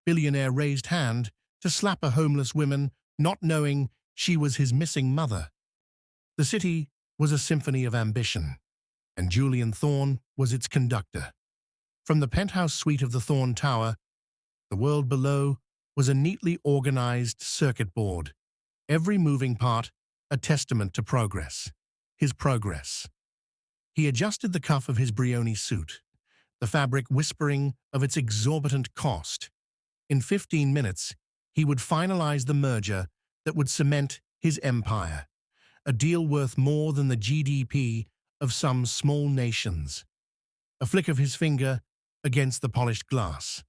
Billionaire raised hand to slap a homeless woman, not knowing she was his missing mother. The city was a symphony of ambition, and Julian Thorne was its conductor. From the penthouse suite of the Thorne Tower, the world below was a neatly organized circuit board, every moving part a testament to progress. His progress. He adjusted the cuff of his Brioni suit, the fabric whispering of its exorbitant cost. In 15 minutes, he would finalize the merger that would cement his empire, a deal worth more than the GDP of some small nations. A flick of his finger against the polished glass,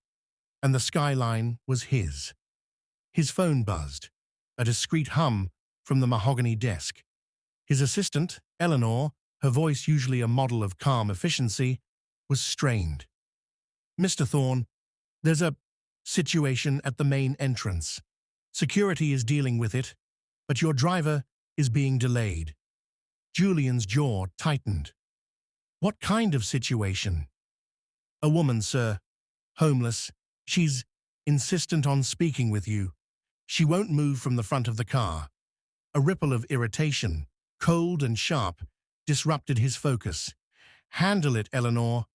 and the skyline was his. His phone buzzed, a discreet hum from the mahogany desk. His assistant, Eleanor, her voice usually a model of calm efficiency, was strained. "Mr. Thorne, there's a situation at the main entrance. Security is dealing with it, but your driver is being delayed." Julian's jaw tightened. "What kind of situation?" "A woman, sir. Homeless. She's insistent on speaking with you. She won't move from the front of the car." A ripple of irritation, cold and sharp, disrupted his focus. "Handle it, Eleanor.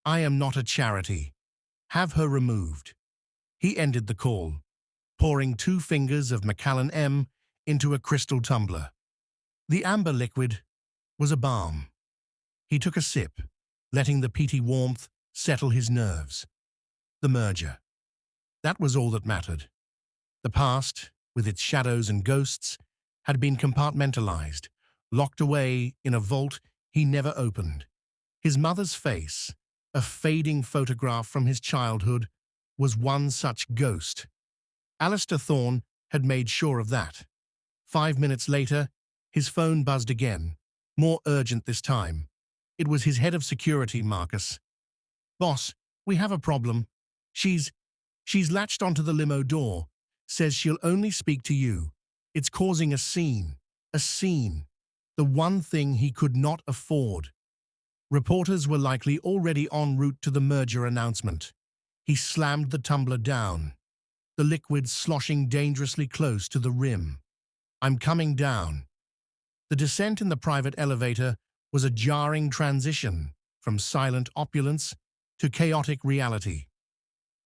I am not a charity. Have her removed." He ended the call, pouring 2 fingers of Macallan M into a crystal tumbler. The amber liquid was a balm. He took a sip, letting the peaty warmth settle his nerves. The merger. That was all that mattered. The past, with its shadows and ghosts, had been compartmentalized, locked away in a vault he never opened. His mother's face, a fading photograph from his childhood, was one such ghost. Alistair Thorne had made sure of that. 5 minutes later, his phone buzzed again, more urgent this time. It was his head of security, Marcus. "Boss, we have a problem. She's latched onto the limo door, says she'll only speak to you. It's causing a scene. A scene. The one thing he could not afford." Reporters were likely already en route to the merger announcement. He slammed the tumbler down, the liquid sloshing dangerously close to the rim. "I'm coming down." The descent in the private elevator was a jarring transition from silent opulence to chaotic reality.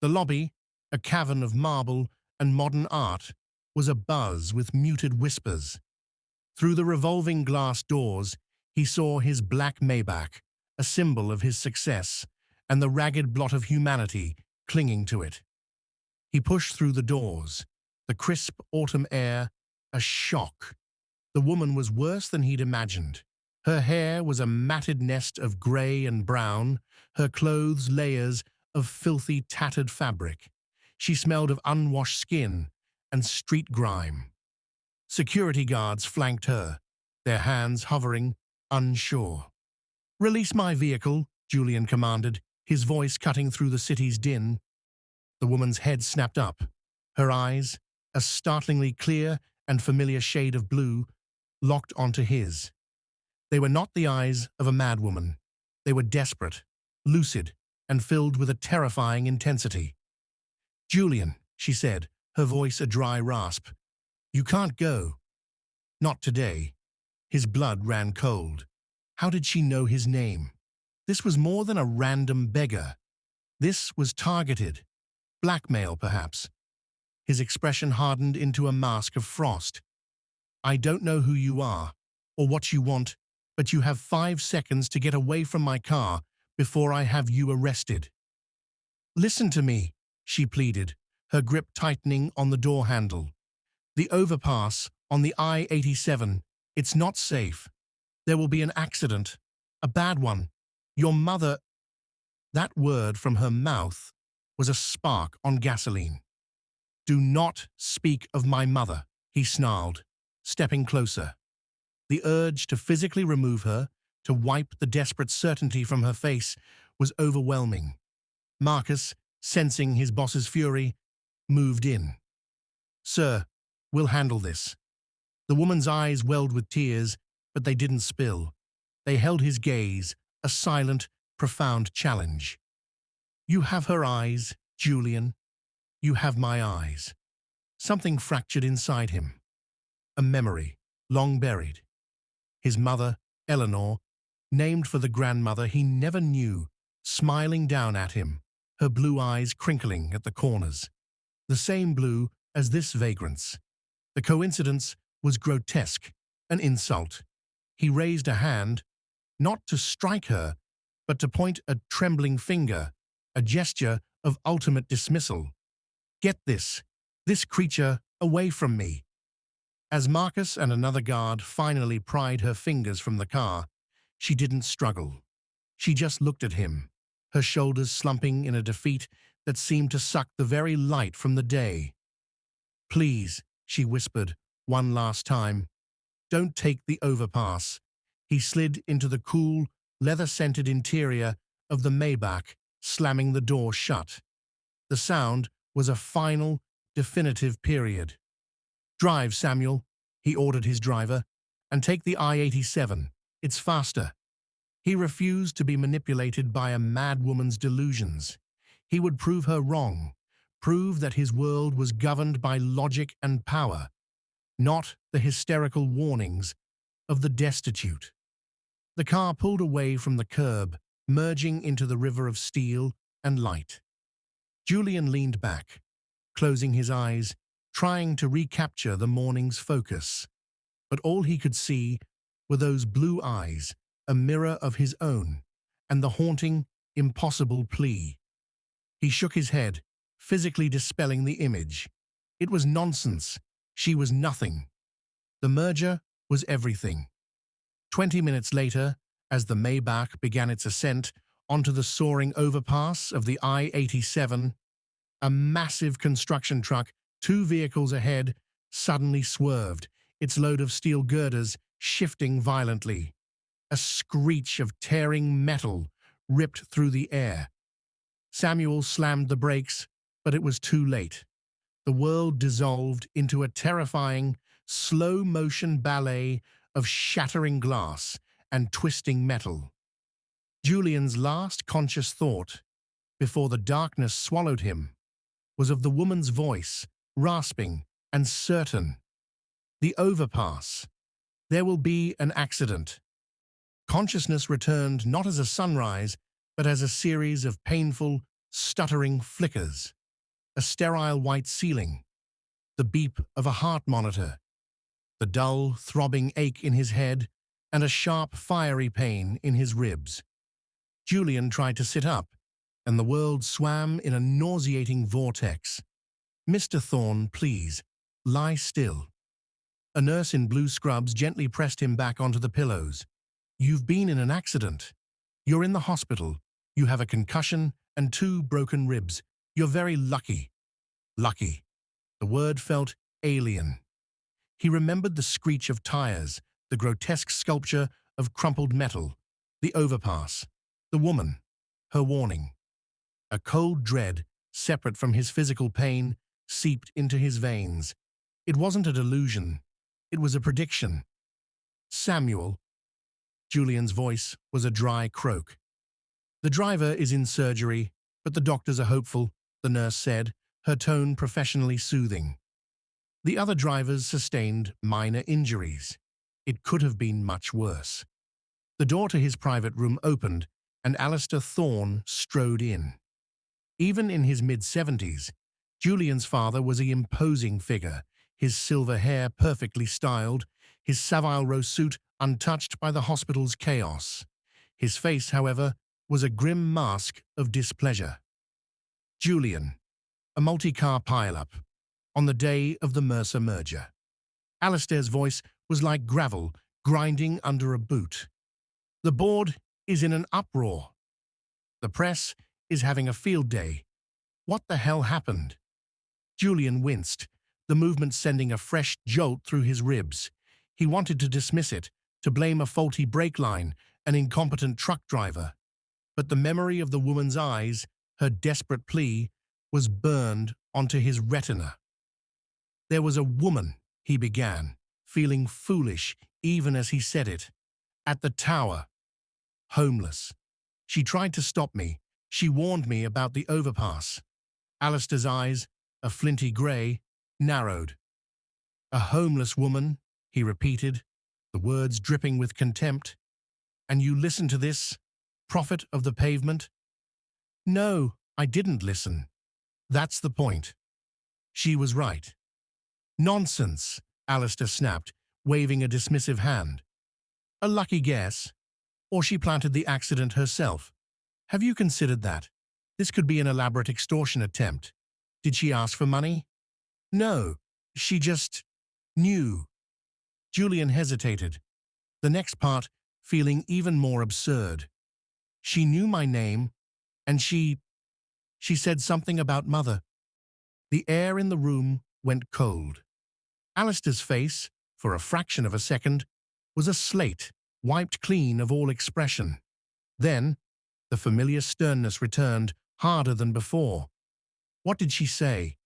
The lobby, a cavern of marble and modern art, was abuzz with muted whispers. Through the revolving glass doors, he saw his black Maybach, a symbol of his success, and the ragged blot of humanity clinging to it. He pushed through the doors, the crisp autumn air, a shock. The woman was worse than he'd imagined. Her hair was a matted nest of grey and brown, her clothes layers of filthy, tattered fabric. She smelled of unwashed skin and street grime. Security guards flanked her, their hands hovering, unsure. "Release my vehicle," Julian commanded, his voice cutting through the city's din. The woman's head snapped up. Her eyes, a startlingly clear and familiar shade of blue, locked onto his. They were not the eyes of a madwoman. They were desperate, lucid, and filled with a terrifying intensity. "Julian," she said, her voice a dry rasp, "you can't go." Not today. His blood ran cold. How did she know his name? This was more than a random beggar. This was targeted. Blackmail, perhaps. His expression hardened into a mask of frost. "I don't know who you are, or what you want, but you have 5 seconds to get away from my car before I have you arrested." "Listen to me," she pleaded, her grip tightening on the door handle. "The overpass on the I-87, it's not safe. There will be an accident, a bad one. Your mother—" That word from her mouth was a spark on gasoline. "Do not speak of my mother," he snarled, stepping closer. The urge to physically remove her, to wipe the desperate certainty from her face, was overwhelming. Marcus, sensing his boss's fury, moved in. "Sir, we'll handle this." The woman's eyes welled with tears, but they didn't spill. They held his gaze, a silent, profound challenge. "You have her eyes, Julian. You have my eyes. Something fractured inside him. A memory, long buried. His mother, Eleanor, named for the grandmother he never knew, smiling down at him, her blue eyes crinkling at the corners. The same blue as this vagrant's. The coincidence was grotesque, an insult. He raised a hand, not to strike her, but to point a trembling finger, a gesture of ultimate dismissal. Get this creature away from me. As Marcus and another guard finally pried her fingers from the car, she didn't struggle. She just looked at him, her shoulders slumping in a defeat that seemed to suck the very light from the day. Please, she whispered one last time, don't take the overpass. He slid into the cool, leather-scented interior of the Maybach, slamming the door shut. The sound was a final, definitive period. Drive, Samuel, he ordered his driver, and take the I-87. It's faster. He refused to be manipulated by a mad woman's delusions. He would prove her wrong, prove that his world was governed by logic and power, not the hysterical warnings of the destitute. The car pulled away from the curb, merging into the river of steel and light. Julian leaned back, closing his eyes, trying to recapture the morning's focus. But all he could see were those blue eyes, a mirror of his own, and the haunting, impossible plea. He shook his head, physically dispelling the image. It was nonsense. She was nothing. The merger was everything. 20 minutes later, as the Maybach began its ascent onto the soaring overpass of the I-87, a massive construction truck, 2 vehicles ahead, suddenly swerved, its load of steel girders shifting violently. A screech of tearing metal ripped through the air. Samuel slammed the brakes, but it was too late. The world dissolved into a terrifying, slow-motion ballet of shattering glass and twisting metal. Julian's last conscious thought, before the darkness swallowed him, was of the woman's voice, rasping and certain. The overpass. There will be an accident. Consciousness returned not as a sunrise, but as a series of painful, stuttering flickers. A sterile white ceiling. The beep of a heart monitor. The dull, throbbing ache in his head, and a sharp, fiery pain in his ribs. Julian tried to sit up, and the world swam in a nauseating vortex. Mr. Thorne, please, lie still. A nurse in blue scrubs gently pressed him back onto the pillows. You've been in an accident. You're in the hospital. You have a concussion and 2 broken ribs. You're very lucky. Lucky. The word felt alien. He remembered the screech of tires, the grotesque sculpture of crumpled metal, the overpass, the woman, her warning. A cold dread, separate from his physical pain, seeped into his veins. It wasn't a delusion. It was a prediction. Samuel. Julian's voice was a dry croak. The driver is in surgery, but the doctors are hopeful, the nurse said, her tone professionally soothing. The other drivers sustained minor injuries. It could have been much worse. The door to his private room opened, and Alistair Thorne strode in. Even in his mid-70s, Julian's father was an imposing figure, his silver hair perfectly styled, his Savile Row suit untouched by the hospital's chaos. His face, however, was a grim mask of displeasure. Julian, a multi-car pile-up, on the day of the Mercer merger. Alistair's voice was like gravel grinding under a boot. The board is in an uproar. The press is having a field day. What the hell happened? Julian winced, the movement sending a fresh jolt through his ribs. He wanted to dismiss it, to blame a faulty brake line, an incompetent truck driver. But the memory of the woman's eyes, her desperate plea, was burned onto his retina. There was a woman, he began, feeling foolish even as he said it. At the tower. Homeless. She tried to stop me. She warned me about the overpass. Alistair's eyes, a flinty grey, narrowed. "A homeless woman," he repeated, the words dripping with contempt. "And you listen to this, prophet of the pavement?" "No, I didn't listen. That's the point." She was right. "Nonsense," Alistair snapped, waving a dismissive hand. "A lucky guess. Or she planted the accident herself. Have you considered that? This could be an elaborate extortion attempt. Did she ask for money?" "No, she just knew." Julian hesitated, the next part feeling even more absurd. "She knew my name, and she said something about mother." The air in the room went cold. Alistair's face, for a fraction of a second, was a slate, wiped clean of all expression. Then, the familiar sternness returned, harder than before. "What did she say?"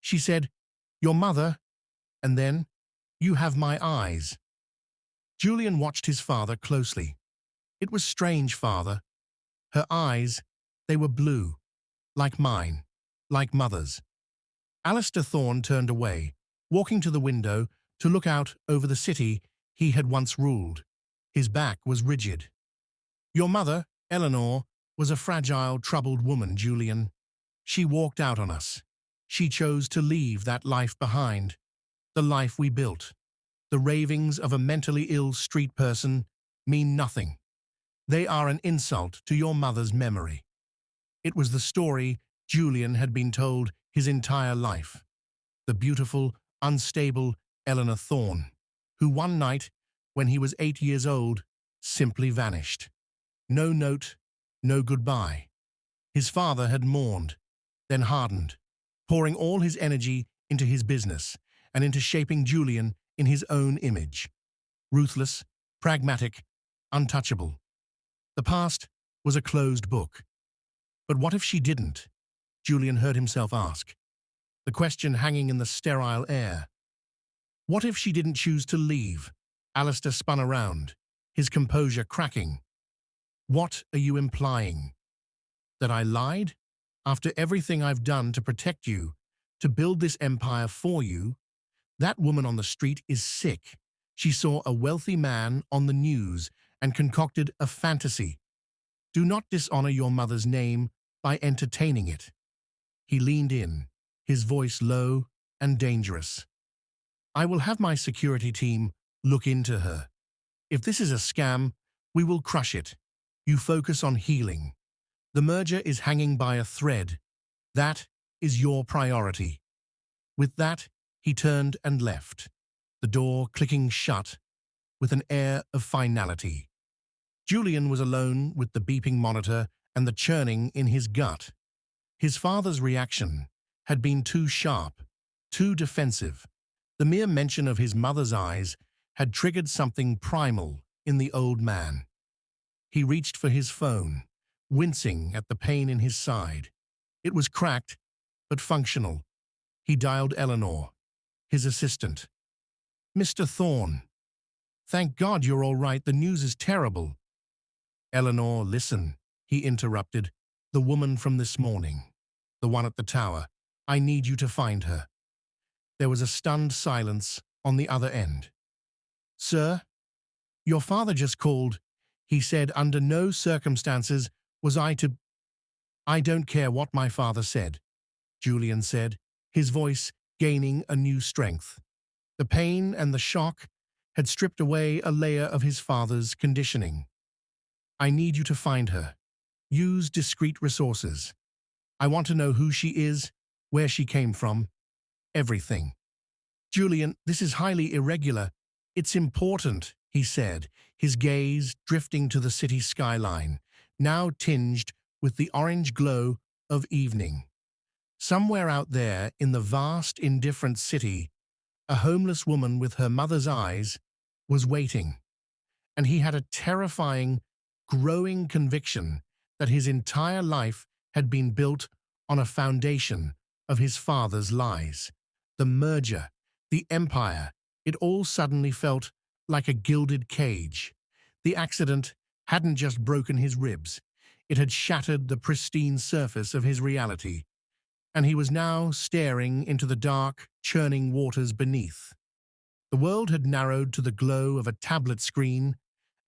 "She said, 'Your mother,' and then, 'You have my eyes.'" Julian watched his father closely. It was strange, father. Her eyes, they were blue, like mine, like mother's. Alistair Thorne turned away, walking to the window to look out over the city he had once ruled. His back was rigid. "Your mother, Eleanor, was a fragile, troubled woman, Julian. She walked out on us. She chose to leave that life behind, the life we built. The ravings of a mentally ill street person mean nothing. They are an insult to your mother's memory." It was the story Julian had been told his entire life. The beautiful, unstable Eleanor Thorne, who one night, when he was 8 years old, simply vanished. No note, no goodbye. His father had mourned, then hardened, pouring all his energy into his business and into shaping Julian in his own image. Ruthless, pragmatic, untouchable. The past was a closed book. But what if she didn't? Julian heard himself ask, the question hanging in the sterile air. What if she didn't choose to leave? Alistair spun around, his composure cracking. "What are you implying? That I lied? After everything I've done to protect you, to build this empire for you? That woman on the street is sick. She saw a wealthy man on the news and concocted a fantasy. Do not dishonor your mother's name by entertaining it." He leaned in, his voice low and dangerous. "I will have my security team look into her. If this is a scam, we will crush it. You focus on healing. The merger is hanging by a thread. That is your priority." With that, he turned and left, the door clicking shut with an air of finality. Julian was alone with the beeping monitor and the churning in his gut. His father's reaction had been too sharp, too defensive. The mere mention of his mother's eyes had triggered something primal in the old man. He reached for his phone, wincing at the pain in his side. It was cracked, but functional. He dialed Eleanor, his assistant. "Mr. Thorne. Thank God you're all right. The news is terrible." "Eleanor, listen," he interrupted. "The woman from this morning. The one at the tower. I need you to find her." There was a stunned silence on the other end. "Sir? Your father just called. He said under no circumstances was I to—" "I don't care what my father said," Julian said, his voice gaining a new strength. The pain and the shock had stripped away a layer of his father's conditioning. "I need you to find her. Use discreet resources. I want to know who she is, where she came from, everything." "Julian, this is highly irregular. It's important," he said, his gaze drifting to the city skyline, now tinged with the orange glow of evening. Somewhere out there in the vast, indifferent city, a homeless woman with her mother's eyes was waiting, and he had a terrifying, growing conviction that his entire life had been built on a foundation of his father's lies. The merger, the empire, it all suddenly felt like a gilded cage. The accident hadn't just broken his ribs, it had shattered the pristine surface of his reality. and he was now staring into the dark, churning waters beneath. The world had narrowed to the glow of a tablet screen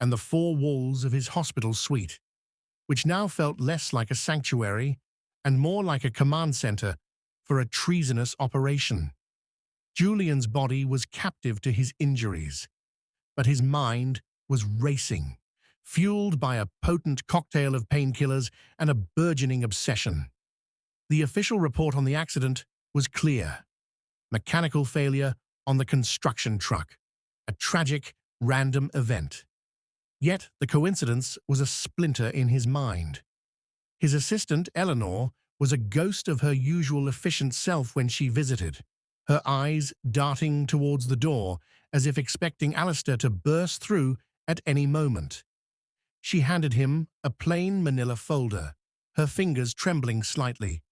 and the four walls of his hospital suite, which now felt less like a sanctuary and more like a command center for a treasonous operation. Julian's body was captive to his injuries, but his mind was racing, fueled by a potent cocktail of painkillers and a burgeoning obsession. The official report on the accident was clear. Mechanical failure on the construction truck. A tragic, random event. Yet the coincidence was a splinter in his mind. His assistant, Eleanor, was a ghost of her usual efficient self when she visited, her eyes darting towards the door as if expecting Alistair to burst through at any moment. She handed him a plain manila folder, her fingers trembling slightly.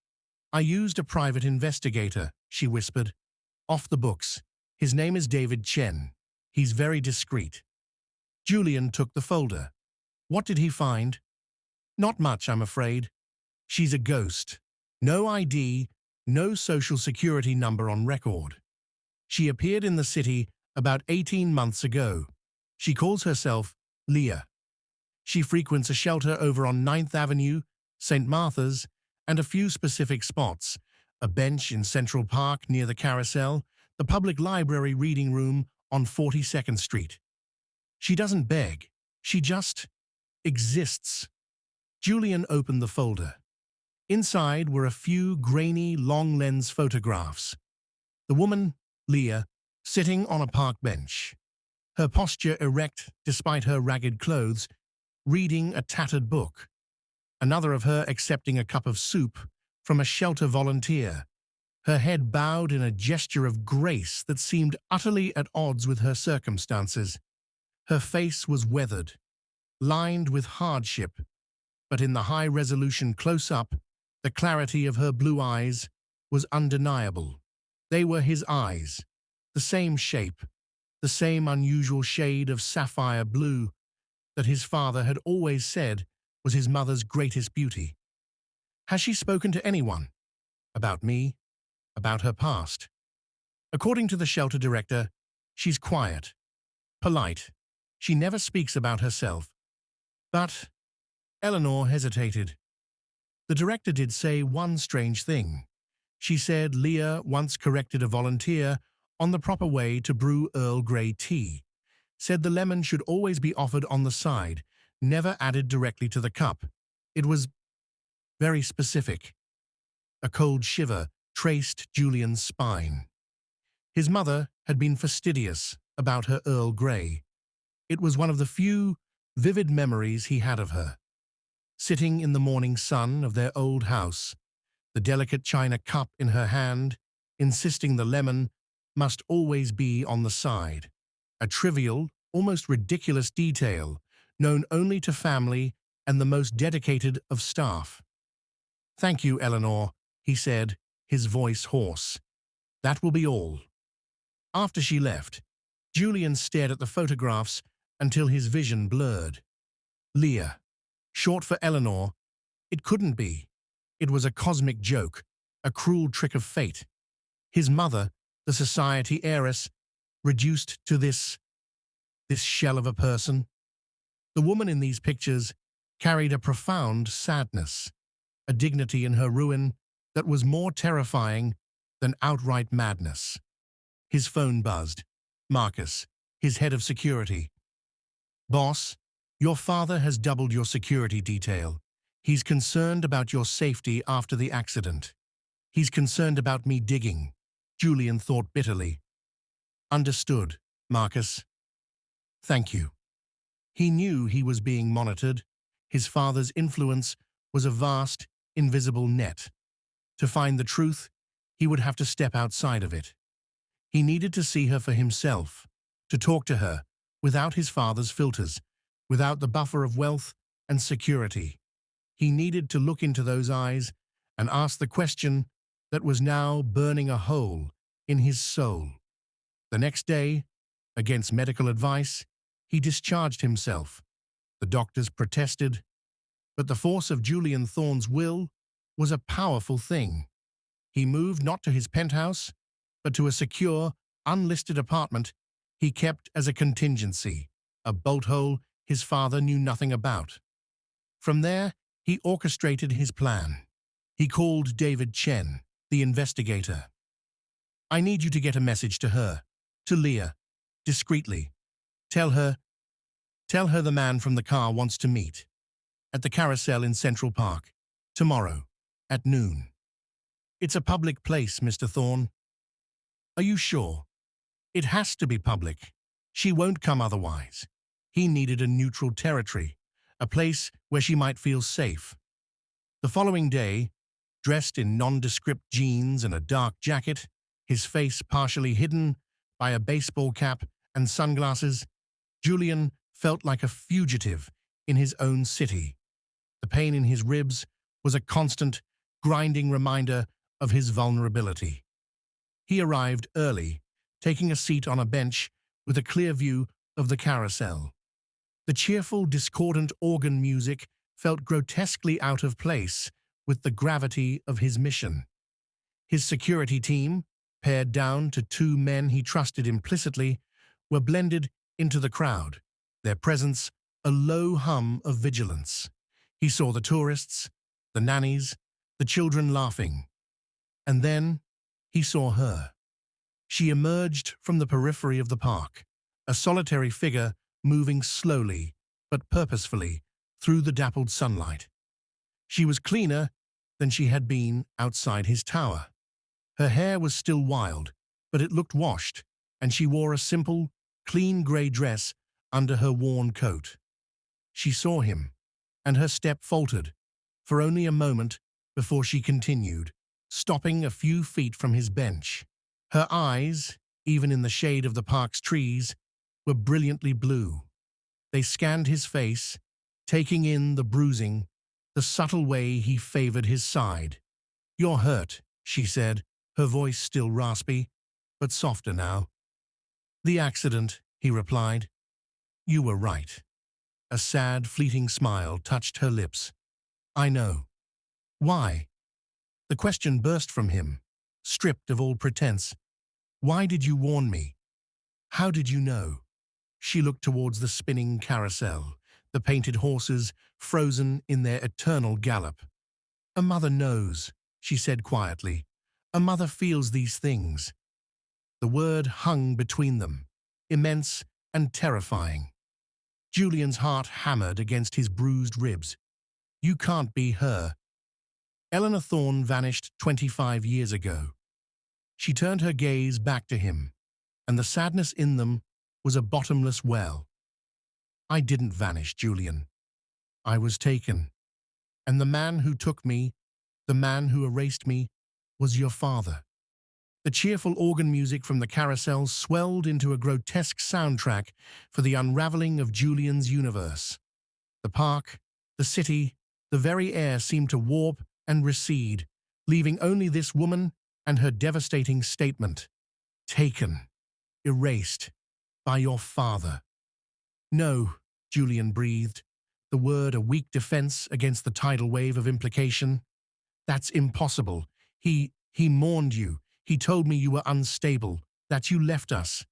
"I used a private investigator," she whispered. "Off the books. His name is David Chen. He's very discreet." Julian took the folder. What did he find? Not much, I'm afraid. She's a ghost. No ID, no social security number on record. She appeared in the city about 18 months ago. She calls herself Leah. She frequents a shelter over on 9th Avenue, St. Martha's, and a few specific spots: a bench in Central Park near the Carousel, the public library reading room on 42nd Street. She doesn't beg. She just exists. Julian opened the folder. Inside were a few grainy, long-lens photographs. The woman, Leah, sitting on a park bench. Her posture erect despite her ragged clothes, reading a tattered book. Another of her accepting a cup of soup from a shelter volunteer, her head bowed in a gesture of grace that seemed utterly at odds with her circumstances. Her face was weathered, lined with hardship, but in the high-resolution close-up, the clarity of her blue eyes was undeniable. They were his eyes, the same shape, the same unusual shade of sapphire blue that his father had always said was his mother's greatest beauty. Has she spoken to anyone? About me? About her past? According to the shelter director, she's quiet, polite. She never speaks about herself. But Eleanor hesitated. The director did say one strange thing. She said Leah once corrected a volunteer on the proper way to brew Earl Grey tea, said the lemon should always be offered on the side, never added directly to the cup. It was very specific. A cold shiver traced Julian's spine. His mother had been fastidious about her Earl Grey. It was one of the few vivid memories he had of her. Sitting in the morning sun of their old house, the delicate china cup in her hand, insisting the lemon must always be on the side. A trivial, almost ridiculous detail, known only to family and the most dedicated of staff. "Thank you, Eleanor," he said, his voice hoarse. "That will be all." After she left, Julian stared at the photographs until his vision blurred. Leah, short for Eleanor, it couldn't be. It was a cosmic joke, a cruel trick of fate. His mother, the society heiress, reduced to this shell of a person. The woman in these pictures carried a profound sadness, a dignity in her ruin that was more terrifying than outright madness. His phone buzzed. Marcus, his head of security. "Boss, your father has doubled your security detail. He's concerned about your safety after the accident. He's concerned about me digging," Julian thought bitterly. "Understood, Marcus. Thank you." He knew he was being monitored. His father's influence was a vast, invisible net. To find the truth, he would have to step outside of it. He needed to see her for himself, to talk to her without his father's filters, without the buffer of wealth and security. He needed to look into those eyes and ask the question that was now burning a hole in his soul. The next day, against medical advice, he discharged himself. The doctors protested, but the force of Julian Thorne's will was a powerful thing. He moved not to his penthouse, but to a secure, unlisted apartment he kept as a contingency, a bolt hole his father knew nothing about. From there, he orchestrated his plan. He called David Chen, the investigator. "I need you to get a message to her, to Leah, discreetly. Tell her the man from the car wants to meet at the carousel in Central Park, tomorrow, at noon. It's a public place, Mr. Thorne." "Are you sure?" "It has to be public. She won't come otherwise." He needed a neutral territory, a place where she might feel safe. The following day, dressed in nondescript jeans and a dark jacket, his face partially hidden by a baseball cap and sunglasses, Julian felt like a fugitive in his own city. The pain in his ribs was a constant, grinding reminder of his vulnerability. He arrived early, taking a seat on a bench with a clear view of the carousel. The cheerful, discordant organ music felt grotesquely out of place with the gravity of his mission. His security team, pared down to 2 men he trusted implicitly, were blended into the crowd, their presence a low hum of vigilance. He saw the tourists, the nannies, the children laughing. And then he saw her. She emerged from the periphery of the park, a solitary figure moving slowly but purposefully through the dappled sunlight. She was cleaner than she had been outside his tower. Her hair was still wild, but it looked washed, and she wore a simple, clean grey dress under her worn coat. She saw him, and her step faltered, for only a moment before she continued, stopping a few feet from his bench. Her eyes, even in the shade of the park's trees, were brilliantly blue. They scanned his face, taking in the bruising, the subtle way he favored his side. "You're hurt," she said, her voice still raspy, but softer now. "The accident," he replied. "You were right." A sad, fleeting smile touched her lips. "I know." "Why?" The question burst from him, stripped of all pretense. "Why did you warn me? How did you know?" She looked towards the spinning carousel, the painted horses frozen in their eternal gallop. "A mother knows," she said quietly. "A mother feels these things." The word hung between them, immense and terrifying. Julian's heart hammered against his bruised ribs. "You can't be her." Eleanor Thorne vanished 25 years ago. She turned her gaze back to him, and the sadness in them was a bottomless well. "I didn't vanish, Julian. I was taken. And the man who took me, the man who erased me, was your father." The cheerful organ music from the carousel swelled into a grotesque soundtrack for the unraveling of Julian's universe. The park, the city, the very air seemed to warp and recede, leaving only this woman and her devastating statement. "Taken, erased, by your father." "No," Julian breathed, the word a weak defense against the tidal wave of implication. "That's impossible. He mourned you. He told me you were unstable, that you left us."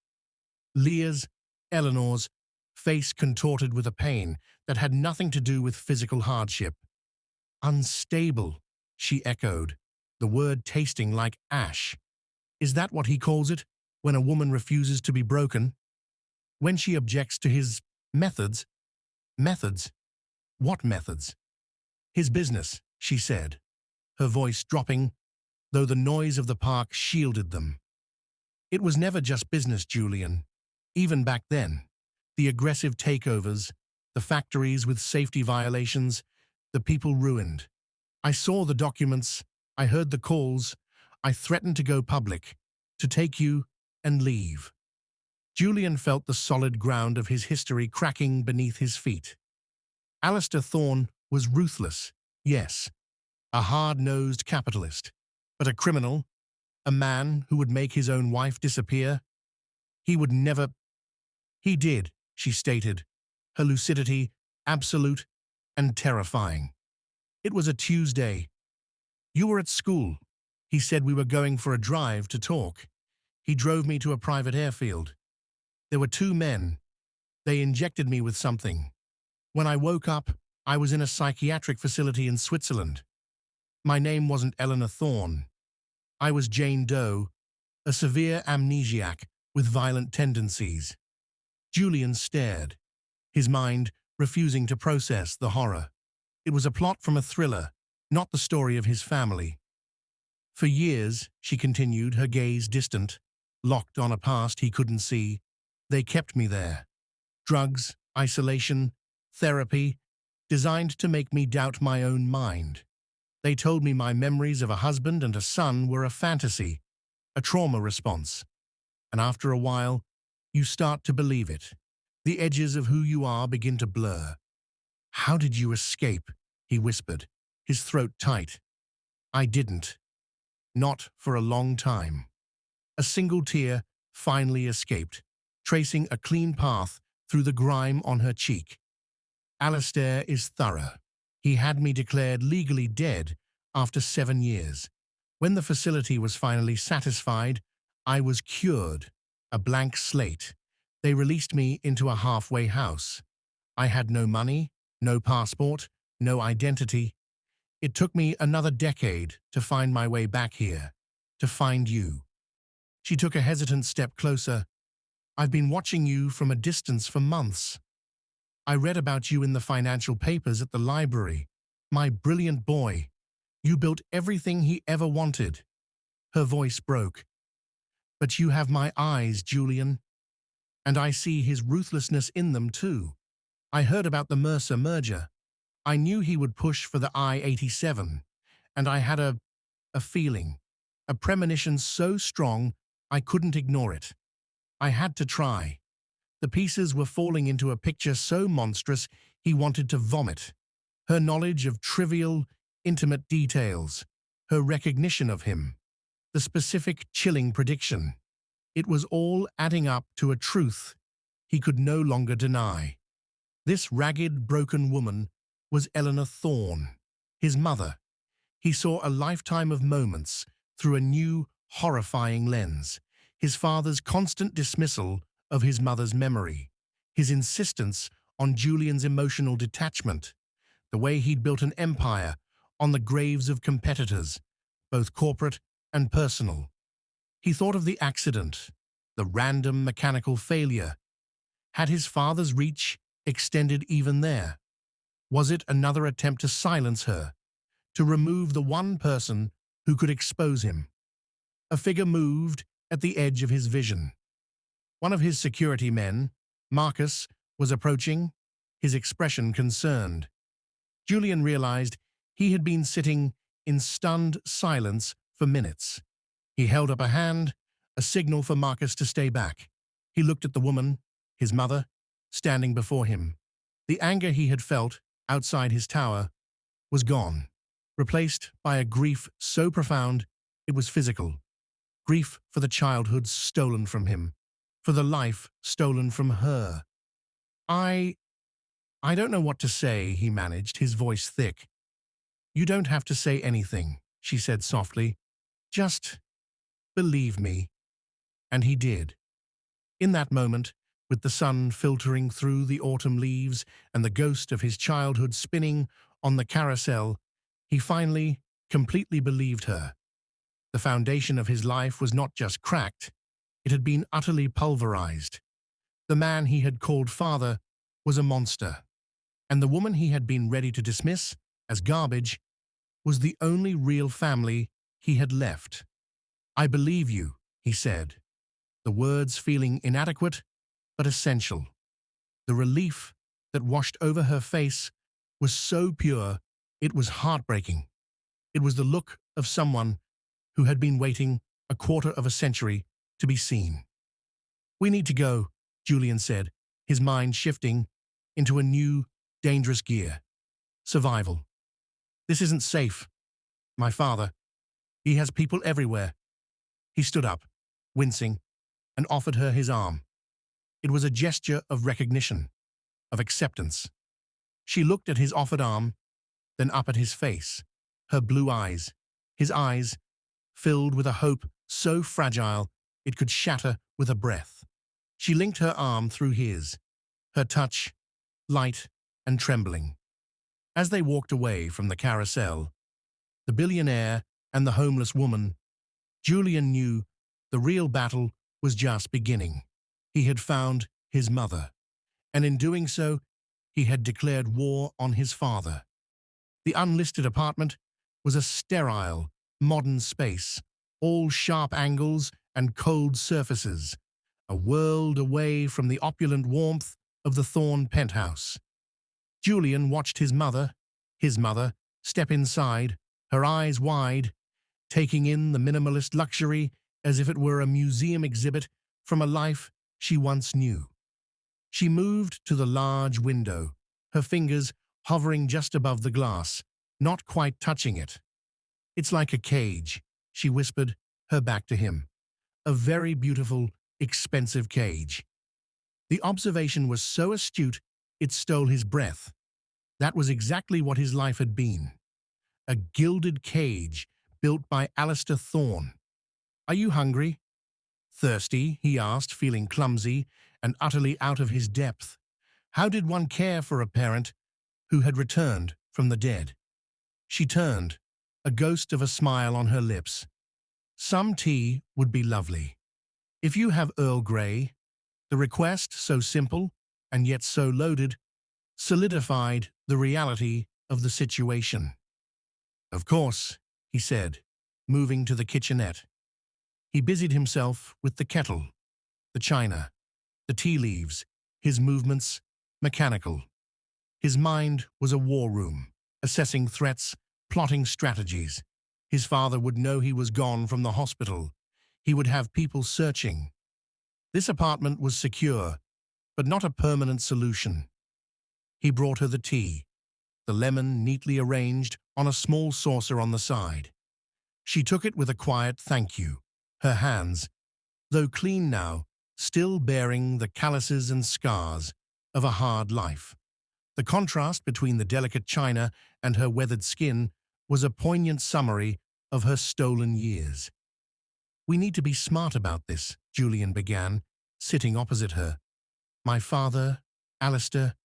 Leah's, Eleanor's, face contorted with a pain that had nothing to do with physical hardship. "Unstable," she echoed, the word tasting like ash. "Is that what he calls it, when a woman refuses to be broken? When she objects to his methods?" "Methods? What methods?" "His business," she said, her voice dropping, though the noise of the park shielded them. "It was never just business, Julian. Even back then, the aggressive takeovers, the factories with safety violations, the people ruined. I saw the documents, I heard the calls, I threatened to go public, to take you and leave." Julian felt the solid ground of his history cracking beneath his feet. Alistair Thorne was ruthless, yes, a hard-nosed capitalist, but a criminal, a man who would make his own wife disappear. He would never... "He did," she stated, her lucidity absolute and terrifying. "It was a Tuesday. You were at school. He said we were going for a drive to talk. He drove me to a private airfield. There were two men. They injected me with something. When I woke up, I was in a psychiatric facility in Switzerland. My name wasn't Eleanor Thorne. I was Jane Doe, a severe amnesiac with violent tendencies. Julian stared, his mind refusing to process the horror. It was a plot from a thriller, not the story of his family. For years, she continued, her gaze distant, locked on a past he couldn't see. They kept me there. Drugs, isolation, therapy, designed to make me doubt my own mind. They told me my memories of a husband and a son were a fantasy, a trauma response. And after a while, you start to believe it. The edges of who you are begin to blur. "How did you escape?" he whispered, his throat tight. "I didn't. Not for a long time." A single tear finally escaped, tracing a clean path through the grime on her cheek. "Alistair is thorough. He had me declared legally dead after 7 years. When the facility was finally satisfied, I was cured, a blank slate. They released me into a halfway house. I had no money, no passport, no identity. It took me another decade to find my way back here, to find you." She took a hesitant step closer. "I've been watching you from a distance for months. I read about you in the financial papers at the library. My brilliant boy. You built everything he ever wanted." Her voice broke. "But you have my eyes, Julian. And I see his ruthlessness in them too. I heard about the Mercer merger. I knew he would push for the I-87, and I had a feeling, a premonition so strong I couldn't ignore it. I had to try. The pieces were falling into a picture so monstrous he wanted to vomit. Her knowledge of trivial, intimate details, her recognition of him, the specific chilling prediction. It was all adding up to a truth he could no longer deny. This ragged, broken woman was Eleanor Thorne, his mother. He saw a lifetime of moments through a new, horrifying lens. His father's constant dismissal of his mother's memory, his insistence on Julian's emotional detachment, the way he'd built an empire on the graves of competitors, both corporate and personal. He thought of the accident, the random mechanical failure. Had his father's reach extended even there? Was it another attempt to silence her, to remove the one person who could expose him? A figure moved at the edge of his vision. One of his security men, Marcus, was approaching, his expression concerned. Julian realized he had been sitting in stunned silence for minutes. He held up a hand, a signal for Marcus to stay back. He looked at the woman, his mother, standing before him. The anger he had felt outside his tower was gone, replaced by a grief so profound it was physical. Grief for the childhood stolen from him, for the life stolen from her. I don't know what to say," he managed, his voice thick. "You don't have to say anything," she said softly. "Just believe me." And he did. In that moment, with the sun filtering through the autumn leaves and the ghost of his childhood spinning on the carousel, he finally, completely believed her. The foundation of his life was not just cracked, it had been utterly pulverized. The man he had called father was a monster, and the woman he had been ready to dismiss as garbage was the only real family he had left. "I believe you," he said, the words feeling inadequate but essential. The relief that washed over her face was so pure it was heartbreaking. It was the look of someone who had been waiting a quarter of a century to be seen. "We need to go," Julian said, his mind shifting into a new, dangerous gear. Survival. "This isn't safe. My father, he has people everywhere." He stood up, wincing, and offered her his arm. It was a gesture of recognition, of acceptance. She looked at his offered arm, then up at his face, her blue eyes, his eyes filled with a hope so fragile it could shatter with a breath. She linked her arm through his, her touch light and trembling. As they walked away from the carousel, the billionaire and the homeless woman, Julian knew the real battle was just beginning. He had found his mother, and in doing so, he had declared war on his father. The unlisted apartment was a sterile, modern space, all sharp angles and cold surfaces, a world away from the opulent warmth of the Thorne penthouse. Julian watched his mother, step inside, her eyes wide, taking in the minimalist luxury as if it were a museum exhibit from a life she once knew. She moved to the large window, her fingers hovering just above the glass, not quite touching it. "It's like a cage," she whispered, her back to him. "A very beautiful, expensive cage." The observation was so astute it stole his breath. That was exactly what his life had been. A gilded cage built by Alistair Thorne. "Are you hungry?" "Thirsty?" he asked, feeling clumsy and utterly out of his depth. How did one care for a parent who had returned from the dead? She turned, a ghost of a smile on her lips. "Some tea would be lovely. If you have Earl Grey." The request, so simple and yet so loaded, solidified the reality of the situation. "Of course," he said, moving to the kitchenette. He busied himself with the kettle, the china, the tea leaves, his movements mechanical. His mind was a war room, assessing threats, plotting strategies. His father would know he was gone from the hospital. He would have people searching. This apartment was secure, but not a permanent solution. He brought her the tea, the lemon neatly arranged on a small saucer on the side. She took it with a quiet thank you, her hands, though clean now, still bearing the calluses and scars of a hard life. The contrast between the delicate china and her weathered skin was a poignant summary of her stolen years. "We need to be smart about this," Julian began, sitting opposite her. "My father, Alistair,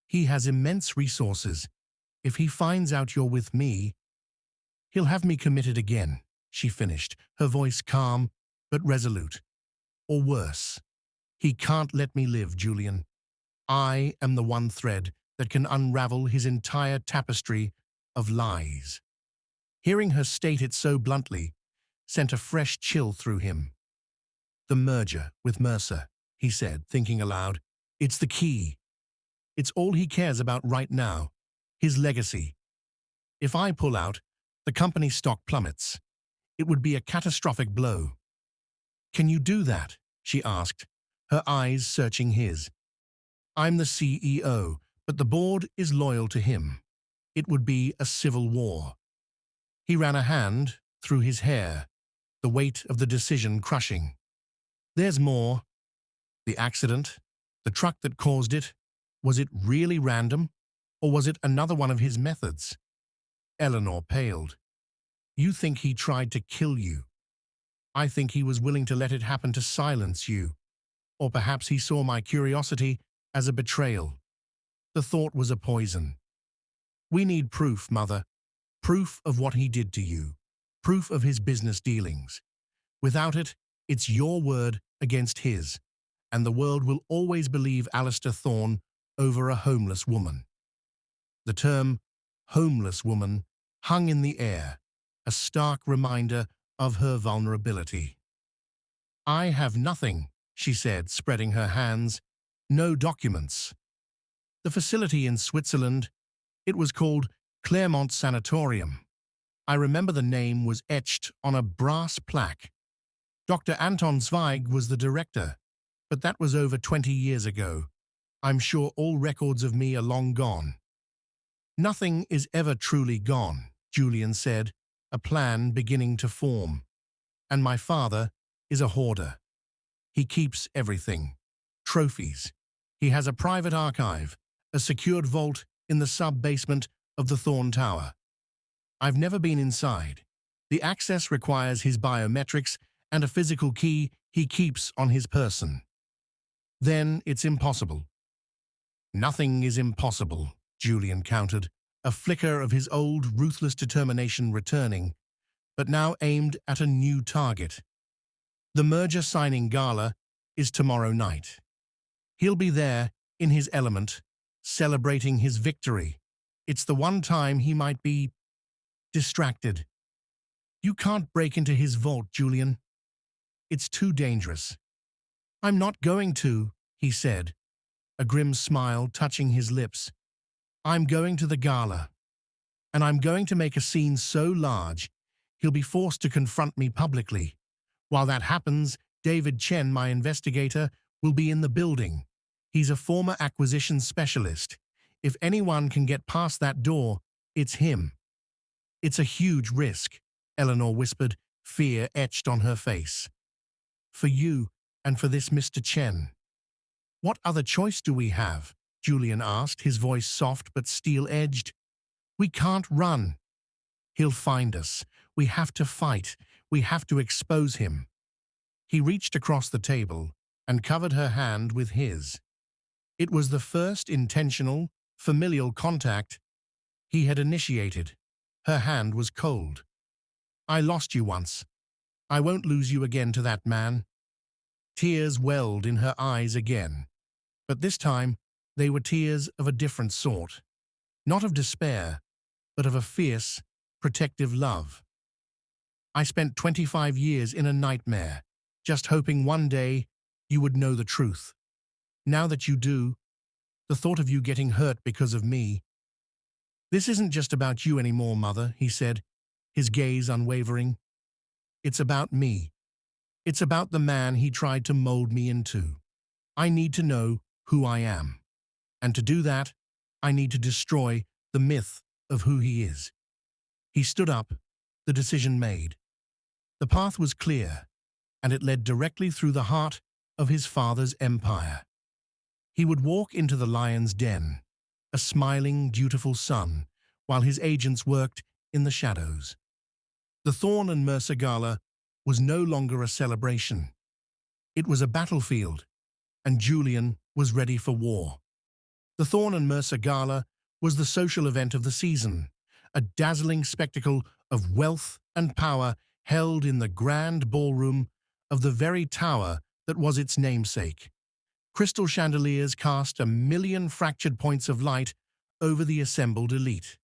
he has immense resources. If he finds out you're with me, he'll have me committed again," she finished, her voice calm but resolute. "Or worse. He can't let me live, Julian. I am the one thread that can unravel his entire tapestry of lies." Hearing her state it so bluntly sent a fresh chill through him. "The merger with Mercer," he said, thinking aloud. "It's the key. It's all he cares about right now, his legacy. If I pull out, the company's stock plummets. It would be a catastrophic blow." "Can you do that?" she asked, her eyes searching his. "I'm the CEO, but the board is loyal to him. It would be a civil war." He ran a hand through his hair, the weight of the decision crushing. "There's more. The accident, the truck that caused it, was it really random, or was it another one of his methods?" Eleanor paled. "You think he tried to kill you. I think he was willing to let it happen to silence you. Or perhaps he saw my curiosity as a betrayal. The thought was a poison. We need proof, Mother. Proof of what he did to you. Proof of his business dealings. Without it, it's your word against his, and the world will always believe Alistair Thorne over a homeless woman." The term homeless woman hung in the air, a stark reminder of her vulnerability. "I have nothing," she said, spreading her hands. "No documents. The facility in Switzerland, it was called Claremont Sanatorium. I remember the name was etched on a brass plaque. Dr. Anton Zweig was the director, but that was over 20 years ago. I'm sure all records of me are long gone." "Nothing is ever truly gone," Julian said, a plan beginning to form. "And my father is a hoarder. He keeps everything. Trophies. He has a private archive, a secured vault in the sub-basement of the Thorne Tower. I've never been inside. The access requires his biometrics and a physical key he keeps on his person. Then it's impossible. Nothing is impossible, Julian countered, a flicker of his old ruthless determination returning, but now aimed at a new target. The merger signing gala is tomorrow night. He'll be there, in his element, celebrating his victory. It's the one time he might be distracted. You can't break into his vault, Julian. It's too dangerous. I'm not going to, he said, a grim smile touching his lips. I'm going to the gala, and I'm going to make a scene so large he'll be forced to confront me publicly. While that happens, David Chen, my investigator, will be in the building. He's a former acquisitions specialist. If anyone can get past that door, it's him. It's a huge risk, Eleanor whispered, fear etched on her face. For you and for this Mr. Chen. What other choice do we have? Julian asked, his voice soft but steel-edged. We can't run. He'll find us. We have to fight. We have to expose him. He reached across the table and covered her hand with his. It was the first intentional, familial contact he had initiated. Her hand was cold. I lost you once. I won't lose you again to that man. Tears welled in her eyes again, but this time they were tears of a different sort. Not of despair, but of a fierce, protective love. I spent 25 years in a nightmare, just hoping one day you would know the truth. Now that you do, the thought of you getting hurt because of me. This isn't just about you anymore, Mother, he said, his gaze unwavering. It's about me. It's about the man he tried to mold me into. I need to know who I am. And to do that, I need to destroy the myth of who he is. He stood up, the decision made. The path was clear, and it led directly through the heart of his father's empire. He would walk into the lion's den, a smiling, dutiful son, while his agents worked in the shadows. The Thorne and Mercer Gala was no longer a celebration. It was a battlefield, and Julian was ready for war. The Thorne and Mercer Gala was the social event of the season, a dazzling spectacle of wealth and power held in the grand ballroom of the very tower that was its namesake. Crystal chandeliers cast 1,000,000 fractured points of light over the assembled elite.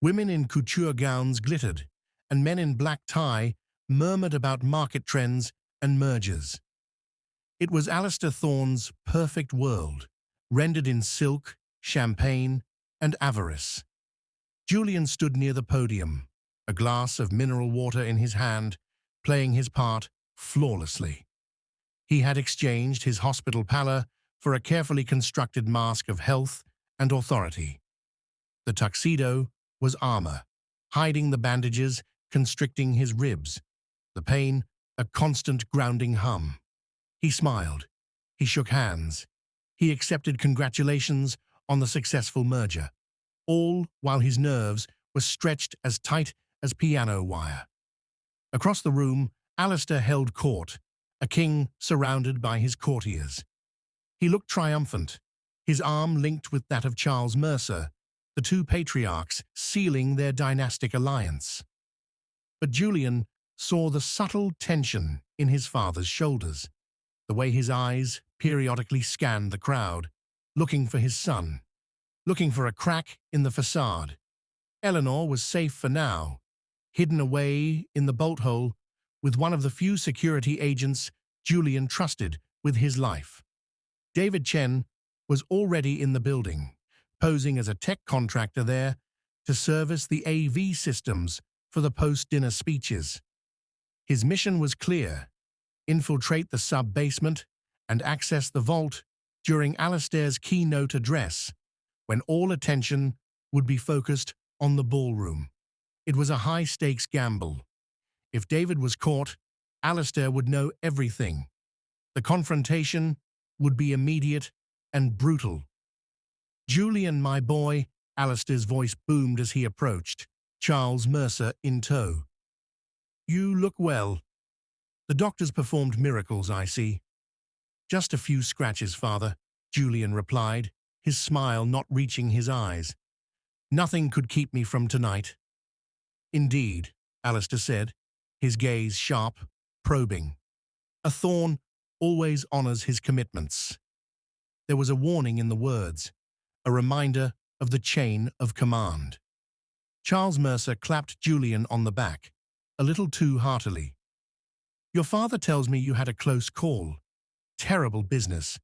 Women in couture gowns glittered, and men in black tie murmured about market trends and mergers. It was Alistair Thorne's perfect world, rendered in silk, champagne, and avarice. Julian stood near the podium, a glass of mineral water in his hand, playing his part flawlessly. He had exchanged his hospital pallor for a carefully constructed mask of health and authority. The tuxedo was armor, hiding the bandages constricting his ribs, the pain a constant grounding hum. He smiled. He shook hands. He accepted congratulations on the successful merger, all while his nerves were stretched as tight as piano wire. Across the room, Alistair held court, a king surrounded by his courtiers. He looked triumphant, his arm linked with that of Charles Mercer, the two patriarchs sealing their dynastic alliance. But Julian saw the subtle tension in his father's shoulders, the way his eyes periodically scanned the crowd, looking for his son, looking for a crack in the facade. Eleanor was safe for now, hidden away in the bolt hole with one of the few security agents Julian trusted with his life. David Chen was already in the building, posing as a tech contractor there to service the AV systems for the post-dinner speeches. His mission was clear: infiltrate the sub-basement and access the vault during Alistair's keynote address, when all attention would be focused on the ballroom. It was a high-stakes gamble. If David was caught, Alistair would know everything. The confrontation would be immediate and brutal. "Julian, my boy," Alistair's voice boomed as he approached, Charles Mercer in tow. You look well. The doctors performed miracles, I see. Just a few scratches, Father, Julian replied, his smile not reaching his eyes. Nothing could keep me from tonight. Indeed, Alistair said, his gaze sharp, probing. A Thorne always honors his commitments. There was a warning in the words, a reminder of the chain of command. Charles Mercer clapped Julian on the back, a little too heartily. Your father tells me you had a close call. Terrible business.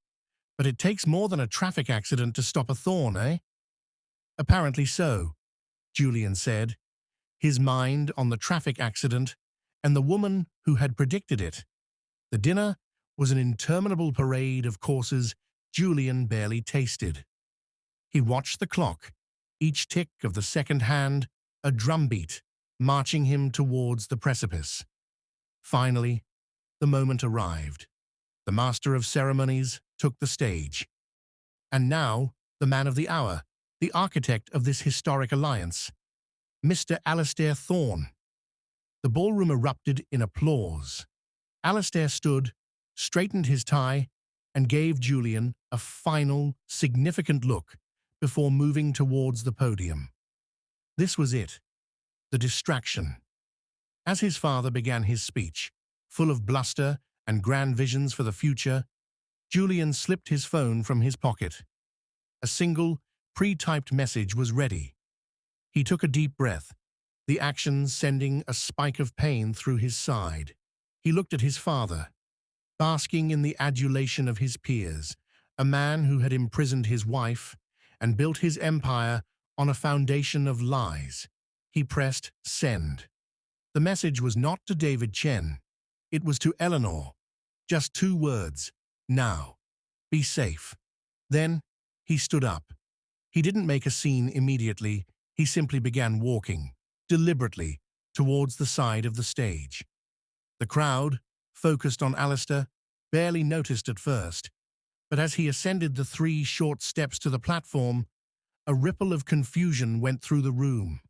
But it takes more than a traffic accident to stop a Thorne, eh? Apparently so, Julian said, his mind on the traffic accident and the woman who had predicted it. The dinner was an interminable parade of courses Julian barely tasted. He watched the clock, each tick of the second hand a drumbeat, marching him towards the precipice. Finally, the moment arrived. The master of ceremonies took the stage. And now, the man of the hour, the architect of this historic alliance, Mr. Alistair Thorne. The ballroom erupted in applause. Alistair stood, straightened his tie, and gave Julian a final, significant look before moving towards the podium. This was it, the distraction. As his father began his speech, full of bluster and grand visions for the future, Julian slipped his phone from his pocket. A single, pre-typed message was ready. He took a deep breath, the action sending a spike of pain through his side. He looked at his father, basking in the adulation of his peers, a man who had imprisoned his wife and built his empire on a foundation of lies. He pressed send. The message was not to David Chen. It was to Eleanor. Just 2 words. Now. Be safe. Then, he stood up. He didn't make a scene immediately. He simply began walking, deliberately, towards the side of the stage. The crowd, focused on Alistair, barely noticed at first, but as he ascended the 3 short steps to the platform, a ripple of confusion went through the room.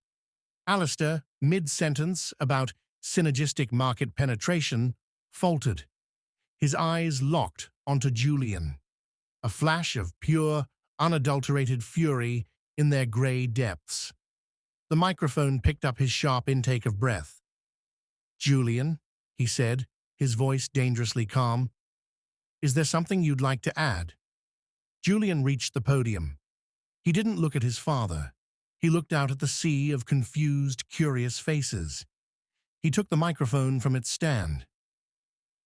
Alistair, mid-sentence about synergistic market penetration, faltered. His eyes locked onto Julian, a flash of pure, unadulterated fury in their grey depths. The microphone picked up his sharp intake of breath. Julian, he said, his voice dangerously calm, is there something you'd like to add? Julian reached the podium. He didn't look at his father. He looked out at the sea of confused, curious faces. He took the microphone from its stand.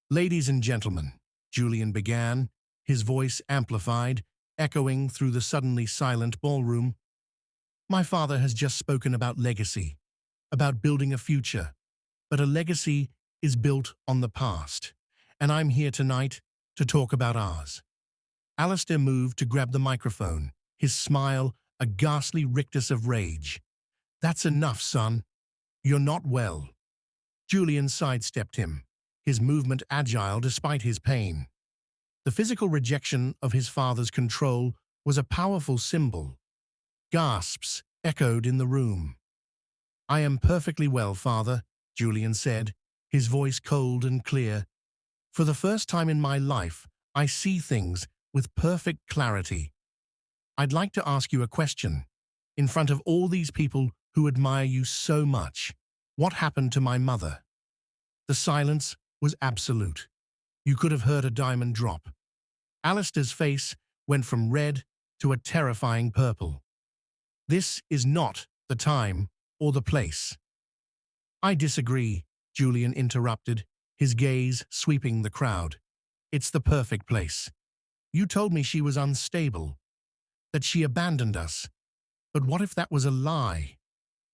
Ladies and gentlemen, Julian began, his voice amplified, echoing through the suddenly silent ballroom. My father has just spoken about legacy, about building a future, but a legacy is built on the past, and I'm here tonight to talk about ours. Alistair moved to grab the microphone, his smile a ghastly rictus of rage. That's enough, son. You're not well. Julian sidestepped him, his movement agile despite his pain. The physical rejection of his father's control was a powerful symbol. Gasps echoed in the room. I am perfectly well, father, Julian said, his voice cold and clear. For the first time in my life, I see things with perfect clarity. I'd like to ask you a question. In front of all these people who admire you so much, what happened to my mother? The silence was absolute. You could have heard a diamond drop. Alistair's face went from red to a terrifying purple. This is not the time or the place. I disagree, Julian interrupted, his gaze sweeping the crowd. It's the perfect place. You told me she was unstable, that she abandoned us. But what if that was a lie?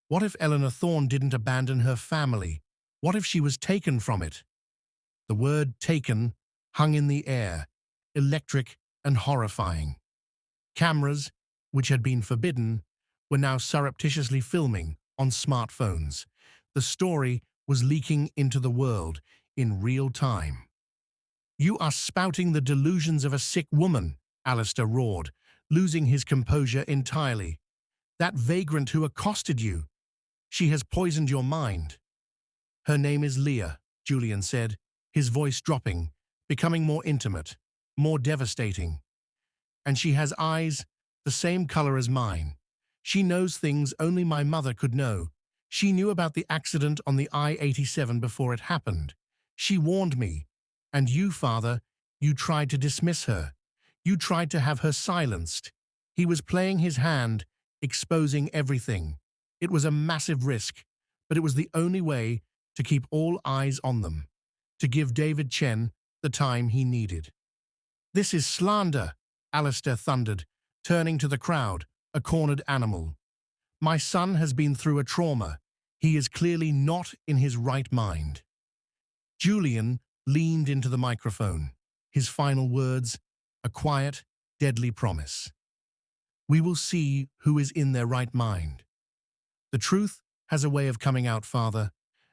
What if Eleanor Thorne didn't abandon her family? What if she was taken from it? The word taken hung in the air, electric and horrifying. Cameras, which had been forbidden, were now surreptitiously filming on smartphones. The story was leaking into the world in real time. You are spouting the delusions of a sick woman, Alistair roared, losing his composure entirely. That vagrant who accosted you. She has poisoned your mind. Her name is Leah, Julian said, his voice dropping, becoming more intimate, more devastating. And she has eyes the same color as mine. She knows things only my mother could know. She knew about the accident on the I-87 before it happened. She warned me. And you, father, you tried to dismiss her. You tried to have her silenced. He was playing his hand, exposing everything. It was a massive risk, but it was the only way to keep all eyes on them, to give David Chen the time he needed. This is slander, Alistair thundered, turning to the crowd, a cornered animal. My son has been through a trauma. He is clearly not in his right mind. Julian leaned into the microphone, his final words, a quiet, deadly promise. We will see who is in their right mind. The truth has a way of coming out, father,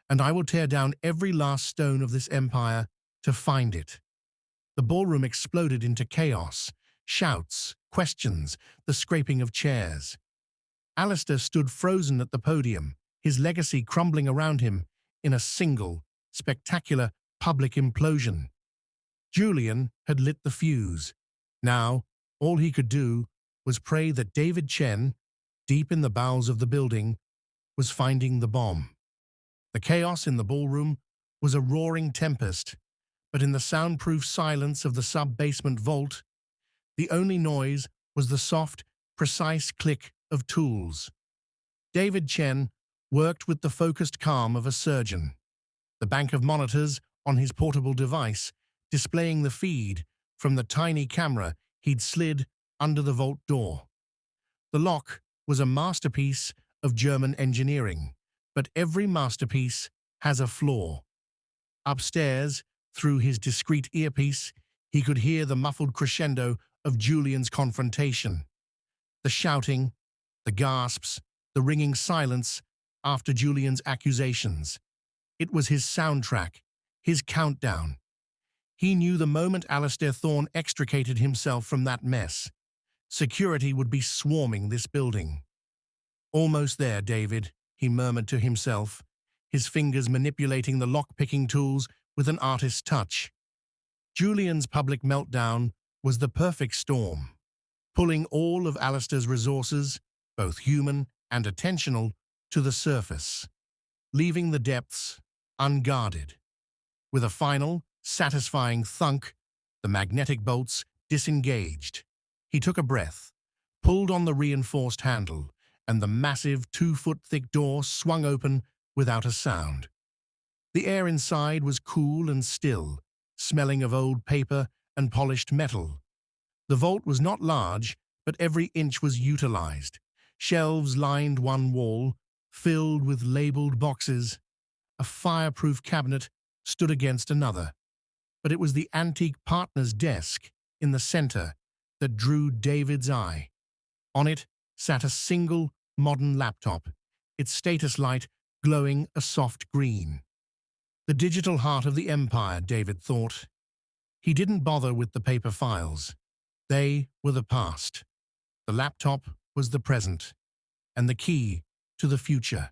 and I will tear down every last stone of this empire to find it. The ballroom exploded into chaos, shouts, questions, the scraping of chairs. Alistair stood frozen at the podium, his legacy crumbling around him in a single, spectacular public implosion. Julian had lit the fuse. Now, all he could do was pray that David Chen, deep in the bowels of the building, was finding the bomb. The chaos in the ballroom was a roaring tempest, but in the soundproof silence of the sub-basement vault, the only noise was the soft, precise click of tools. David Chen worked with the focused calm of a surgeon, the bank of monitors on his portable device displaying the feed from the tiny camera he'd slid under the vault door. The lock was a masterpiece of German engineering, but every masterpiece has a flaw. Upstairs, through his discreet earpiece, he could hear the muffled crescendo of Julian's confrontation. The shouting, the gasps, the ringing silence after Julian's accusations. It was his soundtrack, his countdown. He knew the moment Alistair Thorne extricated himself from that mess, security would be swarming this building. Almost there, David, he murmured to himself, his fingers manipulating the lock-picking tools with an artist's touch. Julian's public meltdown was the perfect storm, pulling all of Alistair's resources, both human and attentional, to the surface, leaving the depths unguarded. With a final, satisfying thunk, the magnetic bolts disengaged. He took a breath, pulled on the reinforced handle, and the massive 2-foot-thick door swung open without a sound. The air inside was cool and still, smelling of old paper and polished metal. The vault was not large, but every inch was utilized. Shelves lined one wall, filled with labeled boxes. A fireproof cabinet stood against another. But it was the antique partner's desk in the center that drew David's eye. On it sat a single modern laptop, its status light glowing a soft green. The digital heart of the empire, David thought. He didn't bother with the paper files. They were the past. The laptop was the present, and the key to the future.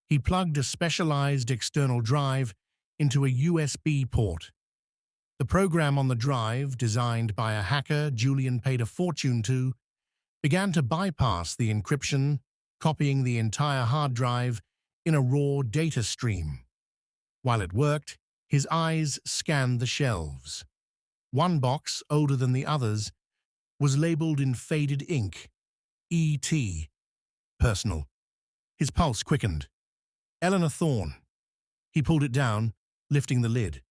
He plugged a specialized external drive into a USB port. The program on the drive, designed by a hacker Julian paid a fortune to, began to bypass the encryption, copying the entire hard drive in a raw data stream. While it worked, his eyes scanned the shelves. One box, older than the others, was labeled in faded ink, E.T. Personal. His pulse quickened. Eleanor Thorne. He pulled it down, lifting the lid.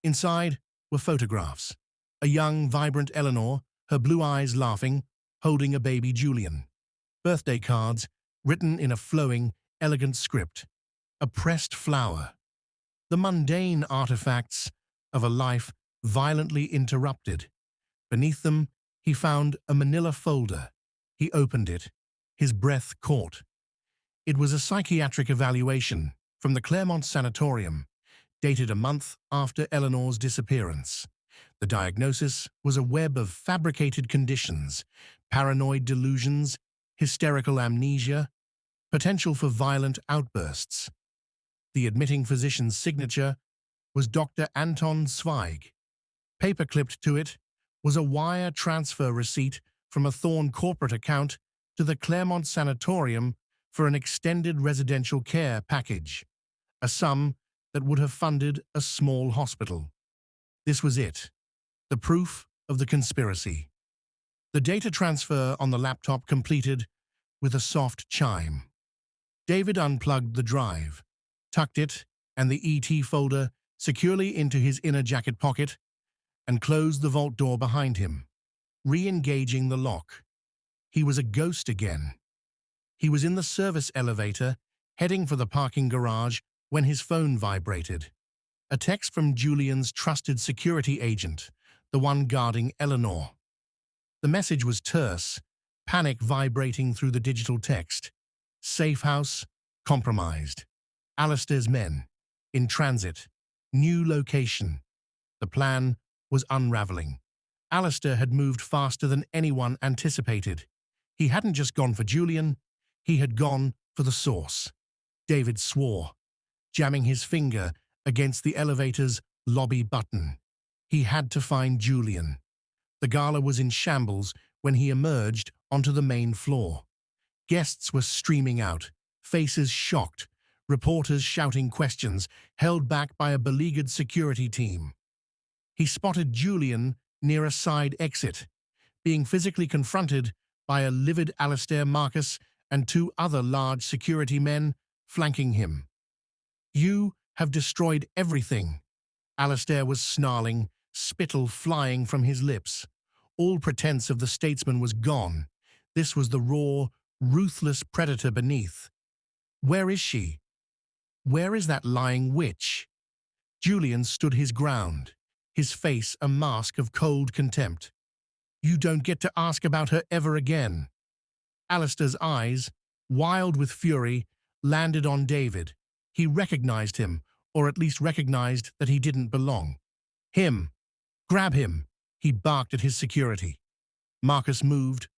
Inside were photographs. A young, vibrant Eleanor, her blue eyes laughing, holding a baby Julian. Birthday cards, written in a flowing, elegant script. A pressed flower. The mundane artifacts of a life violently interrupted. Beneath them, he found a manila folder. He opened it, his breath caught. It was a psychiatric evaluation from the Claremont Sanatorium, dated a month after Eleanor's disappearance. The diagnosis was a web of fabricated conditions, paranoid delusions, hysterical amnesia, potential for violent outbursts. The admitting physician's signature was Dr. Anton Zweig. Paper-clipped to it was a wire transfer receipt from a Thorne corporate account to the Claremont Sanatorium for an extended residential care package, a sum that would have funded a small hospital. This was it, the proof of the conspiracy. The data transfer on the laptop completed with a soft chime. David unplugged the drive, tucked it and the ET folder securely into his inner jacket pocket, and closed the vault door behind him, re-engaging the lock. He was a ghost again. He was in the service elevator, heading for the parking garage, when his phone vibrated. A text from Julian's trusted security agent, the one guarding Eleanor. The message was terse, panic vibrating through the digital text. Safe house, compromised. Alistair's men, in transit, new location. The plan was unraveling. Alistair had moved faster than anyone anticipated. He hadn't just gone for Julian, he had gone for the source. David swore, jamming his finger against the elevator's lobby button. He had to find Julian. The gala was in shambles when he emerged onto the main floor. Guests were streaming out, faces shocked, reporters shouting questions, held back by a beleaguered security team. He spotted Julian near a side exit, being physically confronted by a livid Alistair Marcus and two other large security men flanking him. "You have destroyed everything," Alistair was snarling, spittle flying from his lips. All pretense of the statesman was gone. This was the raw, ruthless predator beneath. "Where is she? Where is that lying witch?" Julian stood his ground, his face a mask of cold contempt. "You don't get to ask about her ever again." Alistair's eyes, wild with fury, landed on David. He recognized him, or at least recognized that he didn't belong. "Him! Grab him!" he barked at his security. Marcus moved,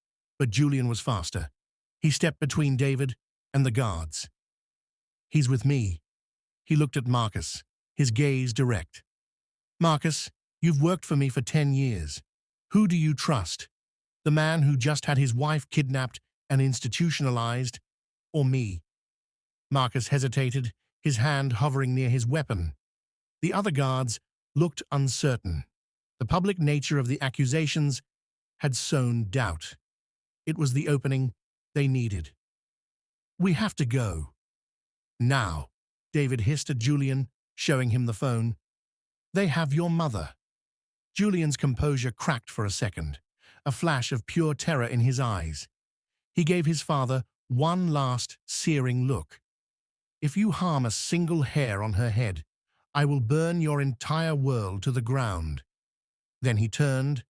but Julian was faster. He stepped between David and the guards. "He's with me." He looked at Marcus, his gaze direct. "Marcus, you've worked for me for 10 years. Who do you trust? The man who just had his wife kidnapped and institutionalized, or me?" Marcus hesitated, his hand hovering near his weapon. The other guards looked uncertain. The public nature of the accusations had sown doubt. It was the opening they needed. "We have to go." "Now," David hissed at Julian, showing him the phone. "They have your mother." Julian's composure cracked for a second, a flash of pure terror in his eyes. He gave his father one last searing look. "If you harm a single hair on her head, I will burn your entire world to the ground." Then he turned,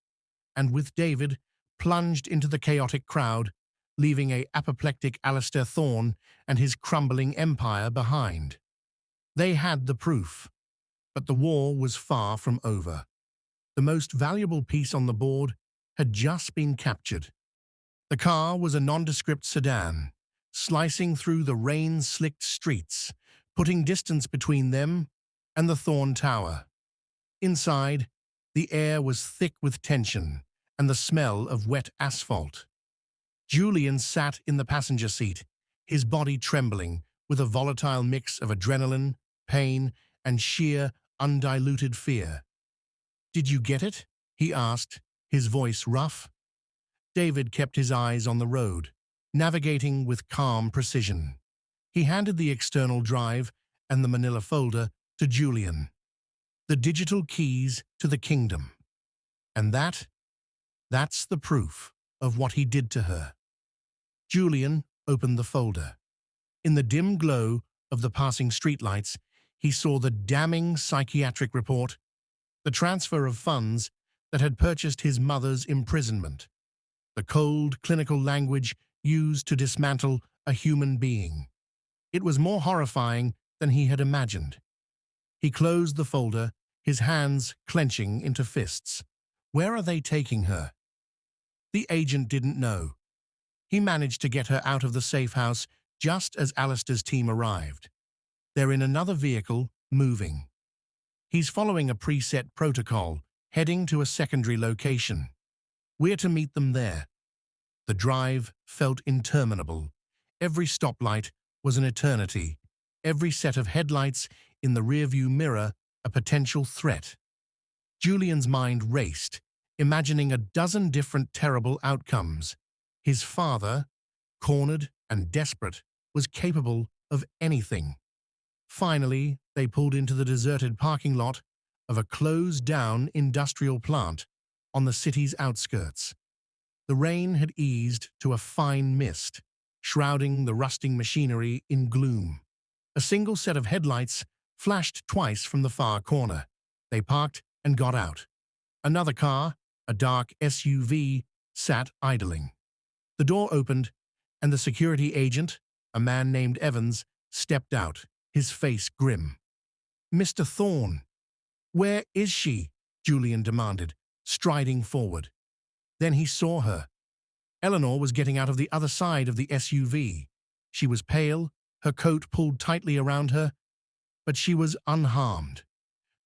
and with David, plunged into the chaotic crowd, leaving a apoplectic Alistair Thorne and his crumbling empire behind. They had the proof, but the war was far from over. The most valuable piece on the board had just been captured. The car was a nondescript sedan, slicing through the rain-slicked streets, putting distance between them and the Thorne Tower. Inside, the air was thick with tension and the smell of wet asphalt. Julian sat in the passenger seat, his body trembling with a volatile mix of adrenaline, pain, and sheer, undiluted fear. "Did you get it?" he asked, his voice rough. David kept his eyes on the road, navigating with calm precision. He handed the external drive and the manila folder to Julian. "The digital keys to the kingdom. And that's the proof of what he did to her." Julian opened the folder. In the dim glow of the passing streetlights, he saw the damning psychiatric report, the transfer of funds that had purchased his mother's imprisonment, the cold clinical language used to dismantle a human being. It was more horrifying than he had imagined. He closed the folder, his hands clenching into fists. Where are they taking her? The agent didn't know. He managed to get her out of the safe house just as Alistair's team arrived. They're in another vehicle, moving. He's following a preset protocol, heading to a secondary location. We're to meet them there. The drive felt interminable. Every stoplight was an eternity. Every set of headlights in the rearview mirror a potential threat. Julian's mind raced, imagining a dozen different terrible outcomes. His father, cornered and desperate, was capable of anything. Finally, they pulled into the deserted parking lot of a closed-down industrial plant on the city's outskirts. The rain had eased to a fine mist, shrouding the rusting machinery in gloom. A single set of headlights flashed twice from the far corner. They parked and got out. Another car, a dark SUV, sat idling. The door opened, and the security agent, a man named Evans, stepped out, his face grim. "Mr. Thorne, where is she?" Julian demanded, striding forward. Then he saw her. Eleanor was getting out of the other side of the SUV. She was pale, her coat pulled tightly around her, but she was unharmed.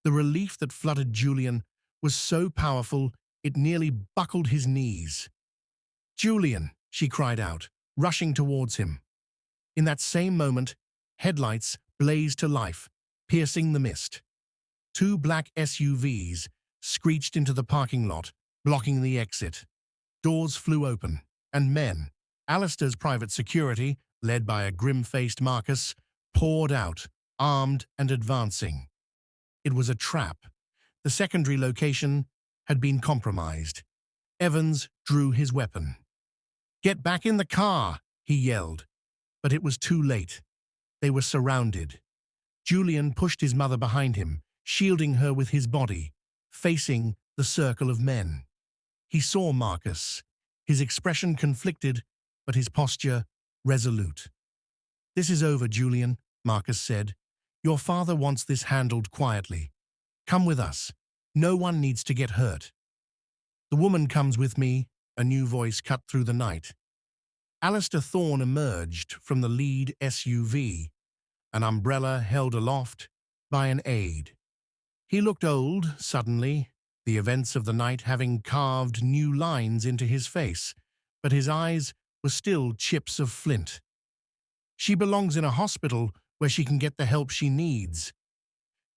The relief that flooded Julian was so powerful it nearly buckled his knees. "Julian!" she cried out, rushing towards him. In that same moment, headlights blazed to life, piercing the mist. Two black SUVs screeched into the parking lot, blocking the exit. Doors flew open, and men, Alistair's private security, led by a grim-faced Marcus, poured out, armed and advancing. It was a trap. The secondary location had been compromised. Evans drew his weapon. "Get back in the car!" he yelled. But it was too late. They were surrounded. Julian pushed his mother behind him, shielding her with his body, facing the circle of men. He saw Marcus, his expression conflicted, but his posture resolute. "This is over, Julian," Marcus said. "Your father wants this handled quietly. Come with us. No one needs to get hurt." "The woman comes with me," a new voice cut through the night. Alistair Thorne emerged from the lead SUV, an umbrella held aloft by an aide. He looked old, suddenly, the events of the night having carved new lines into his face, but his eyes were still chips of flint. "She belongs in a hospital where she can get the help she needs."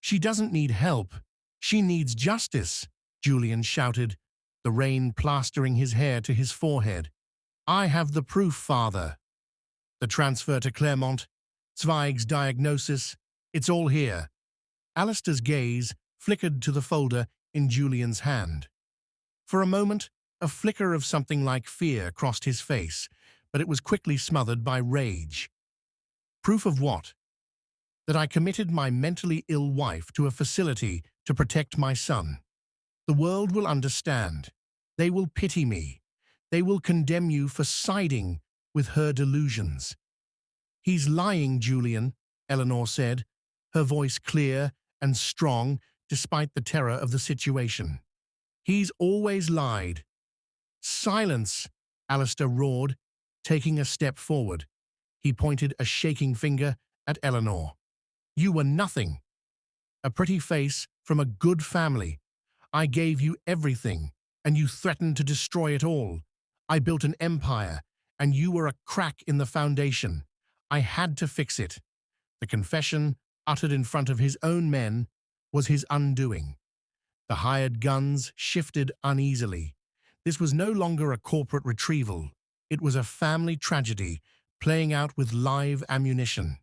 "She doesn't need help. She needs justice," Julian shouted, the rain plastering his hair to his forehead. "I have the proof, father. The transfer to Claremont, Zweig's diagnosis, it's all here." Alistair's gaze flickered to the folder in Julian's hand. For a moment, a flicker of something like fear crossed his face, but it was quickly smothered by rage. "Proof of what?" "That I committed my mentally ill wife to a facility to protect my son. The world will understand. They will pity me. They will condemn you for siding with her delusions." "He's lying, Julian," Eleanor said, her voice clear and strong despite the terror of the situation. "He's always lied." "Silence!" Alistair roared, taking a step forward. He pointed a shaking finger at Eleanor. "You were nothing. A pretty face from a good family. I gave you everything, and you threatened to destroy it all. I built an empire, and you were a crack in the foundation. I had to fix it." The confession, uttered in front of his own men, was his undoing. The hired guns shifted uneasily. This was no longer a corporate retrieval. It was a family tragedy playing out with live ammunition.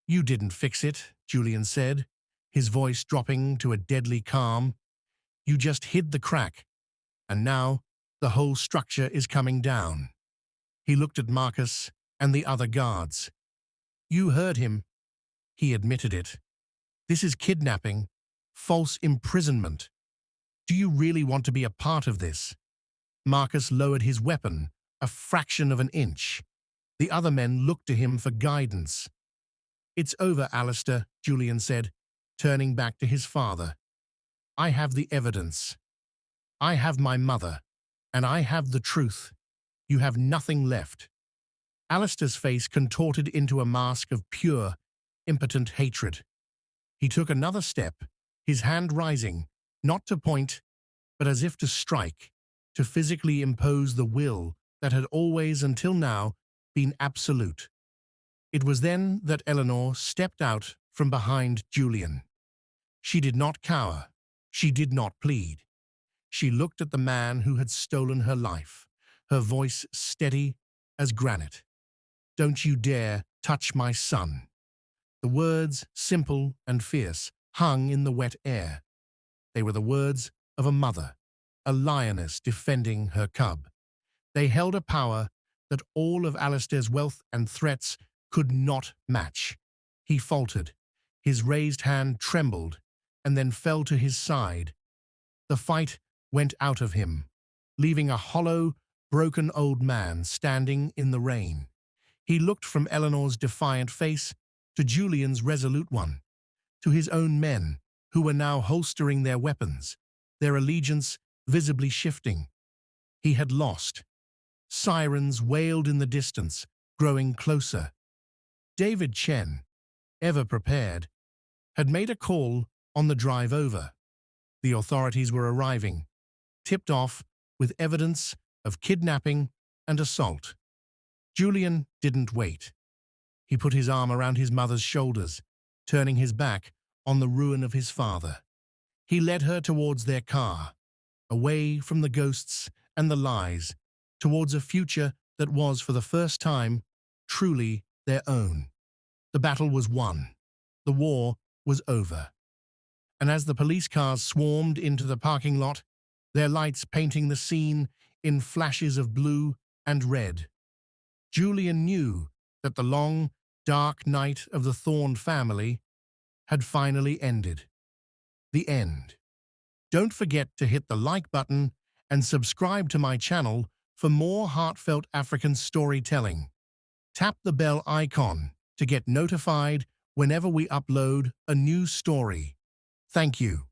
"You didn't fix it," Julian said, his voice dropping to a deadly calm. "You just hid the crack, and now the whole structure is coming down." He looked at Marcus and the other guards. "You heard him. He admitted it. This is kidnapping, false imprisonment. Do you really want to be a part of this?" Marcus lowered his weapon a fraction of an inch. The other men looked to him for guidance. "It's over, Alistair," Julian said, turning back to his father. "I have the evidence. I have my mother, and I have the truth. You have nothing left." Alistair's face contorted into a mask of pure, impotent hatred. He took another step, his hand rising, not to point, but as if to strike, to physically impose the will that had always until now been absolute. It was then that Eleanor stepped out from behind Julian. She did not cower. She did not plead. She looked at the man who had stolen her life, her voice steady as granite. "Don't you dare touch my son." The words, simple and fierce, hung in the wet air. They were the words of a mother, a lioness defending her cub. They held a power that all of Alistair's wealth and threats could not match. He faltered. His raised hand trembled and then fell to his side. The fight went out of him, leaving a hollow, broken old man standing in the rain. He looked from Eleanor's defiant face to Julian's resolute one, to his own men who were now holstering their weapons, their allegiance visibly shifting. He had lost. Sirens wailed in the distance, growing closer. David Chen, ever prepared, had made a call on the drive over. The authorities were arriving, tipped off with evidence of kidnapping and assault. Julian didn't wait. He put his arm around his mother's shoulders, turning his back on the ruin of his father. He led her towards their car, away from the ghosts and the lies, towards a future that was, for the first time, truly their own. The battle was won. The war was over. And as the police cars swarmed into the parking lot, their lights painting the scene in flashes of blue and red, Julian knew that the long, dark night of the Thorne family had finally ended. The end. Don't forget to hit the like button and subscribe to my channel for more heartfelt African storytelling. Tap the bell icon to get notified whenever we upload a new story. Thank you.